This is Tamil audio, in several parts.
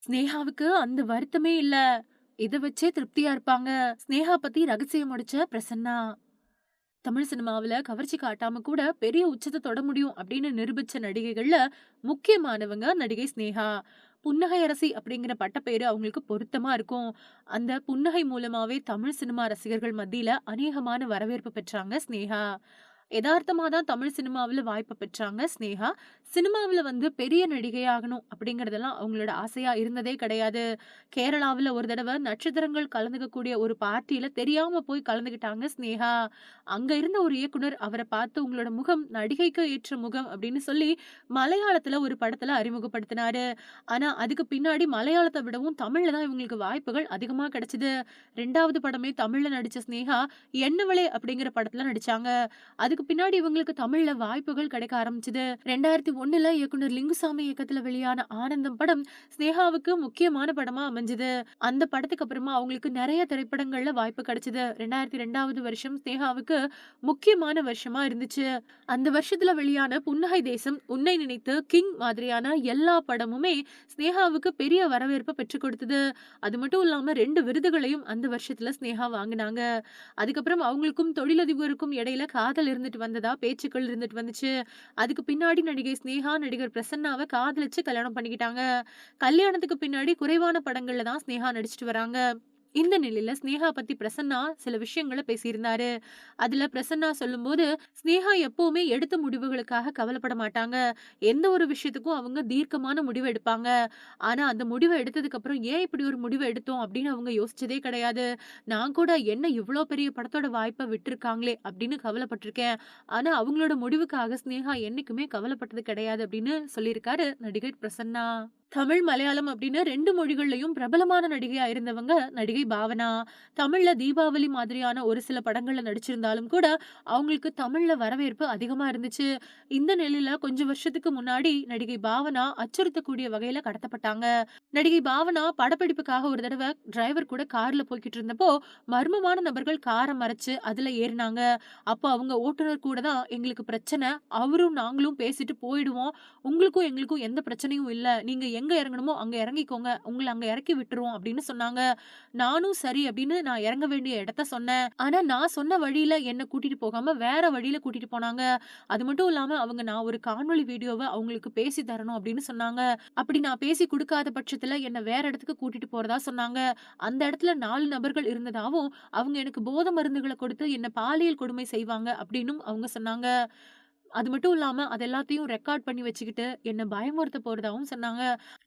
ஸ்னேகாவுக்கு அந்த வருத்தமே இல்ல. இத வச்சே திருப்தியா இருப்பாங்க. ஸ்னேகா பத்தி ரகசியம் முடிச்ச பிரசன்னா. தமிழ் சினிமாவுல கவர்ச்சி காட்டாம கூட பெரிய உச்சத்த தொட முடியும் அப்படின்னு நிரூபிச்ச நடிகைகள்ல முக்கியமானவங்க நடிகை ஸ்னேகா. புன்னகை அரசி அப்படிங்கிற பட்டப்பேரு அவங்களுக்கு பொருத்தமா இருக்கும். அந்த புன்னகை மூலமாவே தமிழ் சினிமா ரசிகர்கள் மத்தியில அநேகமான வரவேற்பு பெற்றாங்க ஸ்னேகா. எதார்த்தமா தான் தமிழ் சினிமாவுல வாய்ப்பு பெற்றாங்க ஸ்னேகா. சினிமாவுல வந்து பெரிய நடிகையாகணும் அப்படிங்கிறதெல்லாம் அவங்களோட ஆசையா இருந்ததே கிடையாது. கேரளாவுல ஒரு தடவ நட்சத்திரங்கள் கலந்துக்கக்கூடிய ஒரு பார்ட்டியில தெரியாம போய் கலந்துக்கிட்டாங்க ஸ்னேகா. அங்க இருந்த ஒரு இயக்குனர் அவர பார்த்து உங்களோட முகம் நடிகைக்கு ஏற்ற முகம் அப்படின்னு சொல்லி மலையாளத்துல ஒரு படத்துல அறிமுகப்படுத்தினாரு. ஆனா அதுக்கு பின்னாடி மலையாளத்த விடவும் தமிழ்ல தான் இவங்களுக்கு வாய்ப்புகள் அதிகமா கிடைச்சது. 2வது படமே தமிழ்ல நடிச்ச ஸ்னேகா, "என்னவளே" அப்படிங்கிற படத்துல நடிச்சாங்க. அதுக்கு பின்னாடி இவங்களுக்கு தமிழ்ல வாய்ப்புகள் கிடைக்க ஆரம்பிச்சது. 2001ல இயக்குனர் லிங்குசாமி இயக்கத்துல வெளியான ஆனந்தம் படம் ஸ்னேகாவுக்கு முக்கியமான படமா அமைஞ்சது. அந்த படத்துக்கு அப்புறமா அவங்களுக்கு நெறைய திரைப்படங்கள்ல வாய்ப்பு கிடைச்சது. 2002வது வருஷம் ஸ்னேகாவுக்கு முக்கியமான வருஷமா இருந்துச்சு. அந்த வருஷத்துல வெளியான புன்னகை தேசம், உன்னை நினைத்து, கிங் மாதிரியான எல்லா படமுமே ஸ்னேகாவுக்கு பெரிய வரவேற்ப பெற்றுக் கொடுத்தது. அது மட்டும் இல்லாம 2 விருதுகளையும் அந்த வருஷத்துல ஸ்னேகா வாங்குனாங்க. அதுக்கப்புறம் அவங்களுக்கும் தொழிலதிபருக்கும் இடையில காதல் இருந்துட்டு வந்ததா பேச்சுக்கள் இருந்துட்டு வந்துச்சு. அதுக்கு பின்னாடி நடிகை ஸ்னேகா நடிகர் பிரசன்னாவ காதலிச்சு கல்யாணம் பண்ணிக்கிட்டாங்க. கல்யாணத்துக்கு பின்னாடி குறைவான படங்கள்ல தான் ஸ்னேகா நடிச்சுட்டு வராங்க. இந்த நிலையில ஸ்னேகா பத்தி பிரசன்னா சில விஷயங்கள பேசியிருந்தாரு. அதுல பிரசன்னா சொல்லும்போது, ஸ்னேகா எப்பவுமே எடுத்த முடிவுகளுக்காக கவலைப்பட மாட்டாங்க. எந்த ஒரு விஷயத்துக்கும் அவங்க தீர்க்கமான முடிவு எடுப்பாங்க. ஆனா அந்த முடிவ எடுத்ததுக்கு அப்புறம் ஏன் இப்படி ஒரு முடிவ எடுத்தோம் அப்படின்னு அவங்க யோசிச்சதே கிடையாது. நான் கூட என்ன இவ்ளோ பெரிய படத்தோட வாய்ப்ப விட்டுருக்காங்களே அப்படின்னு கவலைப்பட்டுருக்கேன். ஆனா அவங்களோட முடிவுக்காக ஸ்னேகா என்னைக்குமே கவலைப்பட்டது கிடையாது அப்படின்னு சொல்லியிருக்காரு நடிகர் பிரசன்னா. தமிழ், மலையாளம் அப்படின்னு 2 மொழிகள்லயும் பிரபலமான நடிகையா இருந்தவங்க நடிகை பாவனா. தமிழ்ல தீபாவளி மாதிரியான ஒரு சில படங்கள்ல நடிச்சிருந்தாலும் கூட, அவங்களுக்கு தமிழ்ல வரவேற்பு அதிகமா இருந்துச்சு. இந்த நிலையில கொஞ்சம் வருஷத்துக்கு முன்னாடி நடிகை பாவனா அச்சுறுத்தக்கூடிய வகையில கடத்தப்பட்டாங்க. நடிகை பாவனா படப்பிடிப்புக்காக ஒரு தடவ டிரைவர் கூட கார்ல போய்க்கிட்டு இருந்தப்போ, மர்மமான நபர்கள் கார மறைச்சு அதுல ஏறுனாங்க. அப்போ அவங்க ஓட்டுநர் கூட தான் எங்களுக்கு பிரச்சனை. அவரும் நாங்களும் பேசிட்டு போயிடுவோம். உங்களுக்கும் எங்களுக்கும் எந்த பிரச்சனையும் இல்ல. நீங்க எங்க இறங்கணுமோ அங்க இறங்கிக்கோங்க. உங்கள அங்க இறக்கி விட்டுருவோம் அப்படின்னு சொன்னாங்க. நானும் சரி அப்படின்னு நான் இறங்க வேண்டிய இடத்த சொன்னேன். ஆனா நான் சொன்ன வழியில என்ன கூட்டிட்டு போகாம வேற வழியில கூட்டிட்டு போனாங்க. அது மட்டும் இல்லாம அவங்க நான் ஒரு காணொளி வீடியோவ அவங்களுக்கு பேசி தரணும் அப்படின்னு சொன்னாங்க. அப்படி நான் பேசி குடுக்காத பட்சத்துல என்ன வேற இடத்துக்கு கூட்டிட்டு போறதா சொன்னாங்க. அந்த இடத்துல 4 நபர்கள் இருந்ததாவும், அவங்க எனக்கு போதை மருந்துகள கொடுத்து என்ன பாலியல் கொடுமை செய்வாங்க அப்படின்னும் அவங்க சொன்னாங்க. அது மட்டும் இல்லாம, அது எல்லாத்தையும் ரெக்கார்ட் பண்ணி வச்சுக்கிட்டு, என்ன பயமுறுத்த போறதாவும் சொன்னாங்க.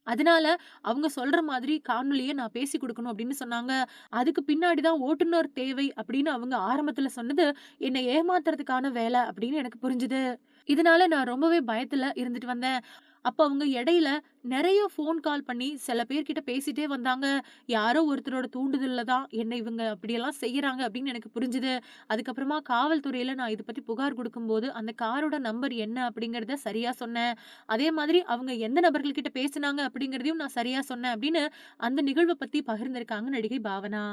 அதனால, அவங்க சொல்ற மாதிரி காணொளிய நான் பேசிக் குடுக்கணும் அப்படின்னு சொன்னாங்க. அதுக்கு பின்னாடி தான் ஓட்டுநர் தேவை அப்படின்னு அவங்க ஆரம்பத்துல சொன்னது, என்ன ஏமாத்துறதுக்கான வேல அப்படின்னு எனக்கு புரிஞ்சுது. இதனால நான் ரொம்பவே பயத்துல இருந்துட்டு வந்தேன். அப்ப அவங்க இடையில நெறைய ஃபோன் கால் பண்ணி சில பேர்கிட்ட பேசிட்டே வந்தாங்க. யாரோ ஒருத்தரோட தூண்டுதல்ல தான் என்ன இவங்க அப்படியெல்லாம் செய்யறாங்க அப்படின்னு எனக்கு புரிஞ்சுது. அதுக்கப்புறமா காவல்துறையில நான் இத பத்தி புகார் குடுக்கும்போது, அந்த காரோட நம்பர் என்ன அப்படிங்கிறத சரியா சொன்னேன். அதே மாதிரி அவங்க எந்த நபர்கள் கிட்ட பேசுனாங்க அப்படிங்கிறதையும் நான் சரியா சொன்னேன் அப்படின்னு அந்த நிகழ்வ பத்தி பகிர்ந்திருக்காங்க நடிகை பாவனா.